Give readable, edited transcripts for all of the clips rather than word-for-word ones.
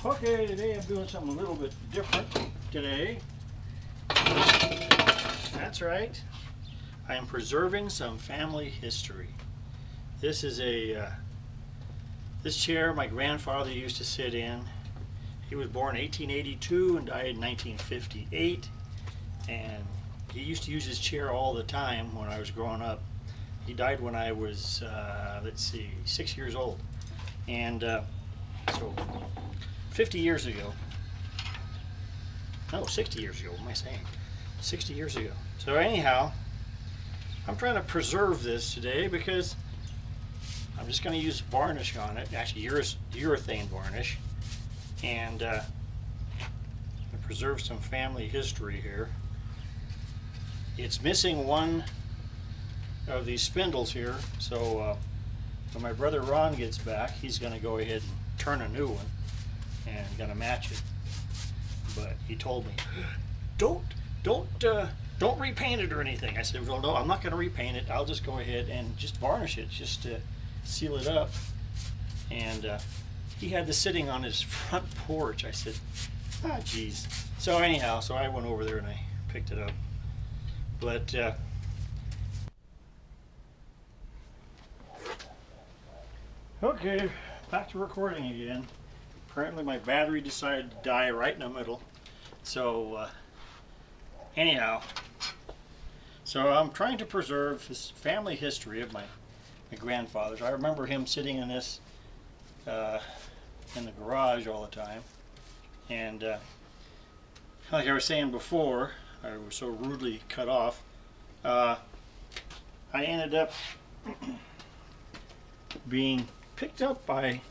Okay, today I'm doing something a little bit different today. That's right. I am preserving some family history. This is this chair my grandfather used to sit in. He was born in 1882 and died in 1958. And he used to use his chair all the time when I was growing up. He died when I was, 6 years old. And so 50 years ago. No, 60 years ago. What am I saying? 60 years ago. So anyhow, I'm trying to preserve this today because I'm just going to use varnish on it. Actually, urethane varnish. And preserve some family history here. It's missing one of these spindles here, so when my brother Ron gets back, he's going to go ahead and turn a new one and going to match it. But he told me, don't repaint it or anything. I said, well, no, I'm not going to repaint it. I'll just go ahead and just varnish it, just to seal it up. And he had this sitting on his front porch. I said, ah, geez. So anyhow, so I went over there and I picked it up. But okay, back to recording again. Apparently my battery decided to die right in the middle. So anyhow, so I'm trying to preserve this family history of my grandfather's. I remember him sitting in this in the garage all the time. And like I was saying before, I was so rudely cut off. I ended up being picked up by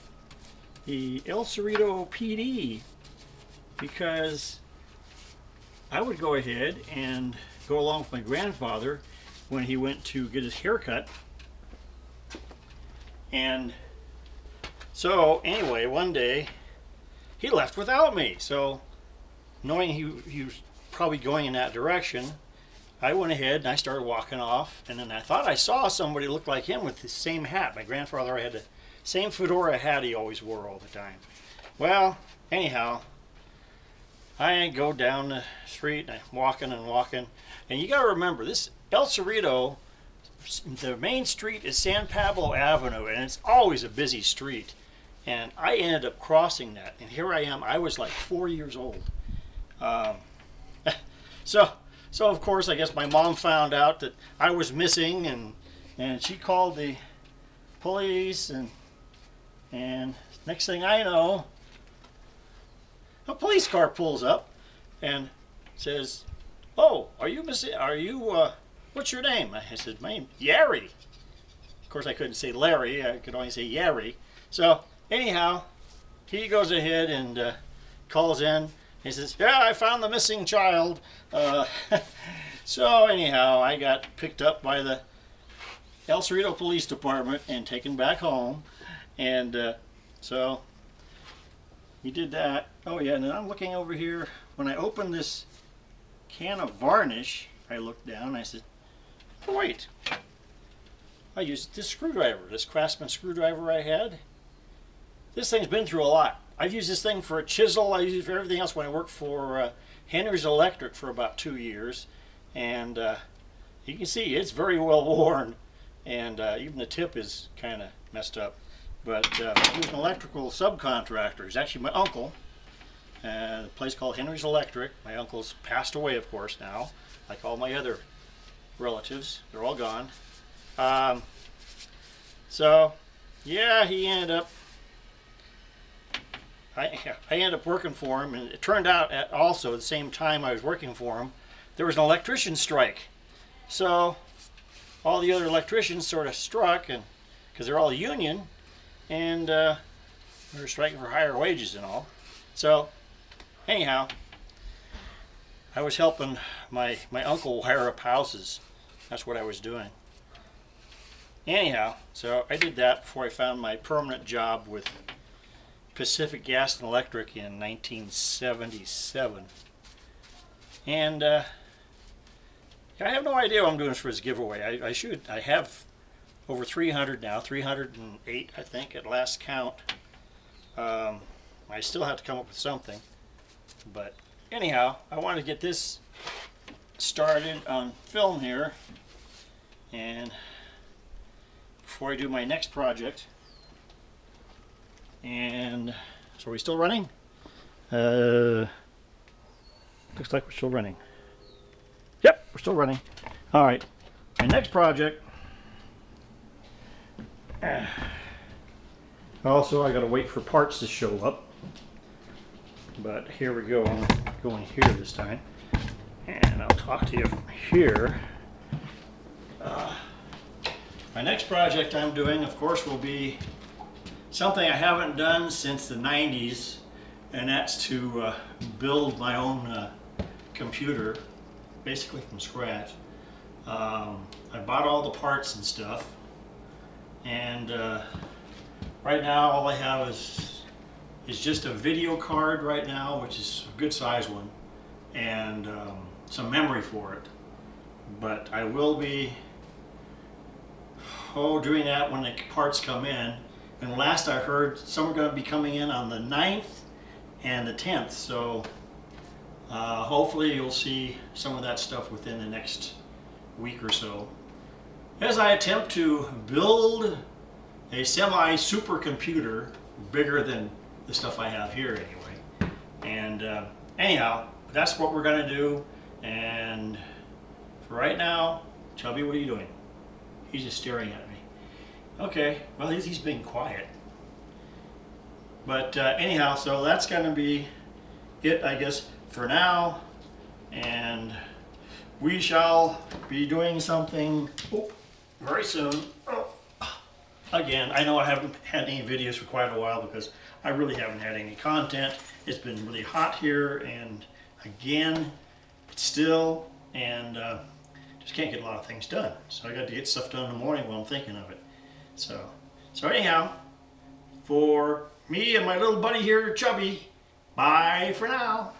the El Cerrito PD because I would go ahead and go along with my grandfather when he went to get his hair cut. And so anyway, one day he left without me. So knowing he was probably going in that direction, I went ahead and I started walking off, and then I thought I saw somebody look like him with the same hat. My grandfather had the same fedora hat he always wore all the time. Well, anyhow, I go down the street and I'm walking and walking, and you got to remember, this El Cerrito, the main street is San Pablo Avenue, and it's always a busy street. And I ended up crossing that, and here I am. I was like 4 years old. So of course, I guess my mom found out that I was missing, and she called the police, and next thing I know, a police car pulls up and says, "Oh, are you missing? Are you? What's your name?" I said, "My name Yari." Of course, I couldn't say Larry. I could only say Yari. So anyhow, he goes ahead and calls in. He says, "Yeah, I found the missing child." So anyhow, I got picked up by the El Cerrito Police Department and taken back home. And so he did that. Oh yeah, and then I'm looking over here. When I opened this can of varnish, I looked down and I said, oh, wait. I used this screwdriver, this Craftsman screwdriver I had. This thing's been through a lot. I've used this thing for a chisel. I use it for everything else when I worked for Henry's Electric for about 2 years. And you can see it's very well worn. And even the tip is kind of messed up. But he was an electrical subcontractor. He's actually my uncle. A place called Henry's Electric. My uncle's passed away, of course, now. Like all my other relatives. They're all gone. So, yeah, he ended up... I ended up working for him, and it turned out also at the same time I was working for him, there was an electrician strike. So all the other electricians sort of struck, and because they're all union, and they were striking for higher wages and all. So anyhow, I was helping my uncle wire up houses. That's what I was doing. Anyhow, so I did that before I found my permanent job with Pacific Gas and Electric in 1977. And I have no idea what I'm doing for his giveaway. I have over 300 now, 308 I think at last count. I still have to come up with something. But anyhow, I want to get this started on film here, and before I do my next project. And so are we still running? Looks like we're still running. Yep, we're still running. All right, my next project. Also, I gotta wait for parts to show up. But here we go. I'm going here this time, and I'll talk to you from here. My next project I'm doing, of course, will be something I haven't done since the 90s, and that's to build my own computer, basically from scratch. I bought all the parts and stuff, and right now all I have is just a video card right now, which is a good size one, and some memory for it. But I will be doing that when the parts come in. And last I heard, some are going to be coming in on the 9th and the 10th. So hopefully you'll see some of that stuff within the next week or so, as I attempt to build a semi-supercomputer bigger than the stuff I have here anyway. And anyhow, that's what we're going to do. And for right now, Chubby, what are you doing? He's just staring at me. Okay, well, he's being quiet. But anyhow, so that's going to be it, I guess, for now. And we shall be doing something very soon. Again, I know I haven't had any videos for quite a while because I really haven't had any content. It's been really hot here, and again, it's still, and just can't get a lot of things done. So I got to get stuff done in the morning while I'm thinking of it. So anyhow, for me and my little buddy here, Chubby, bye for now.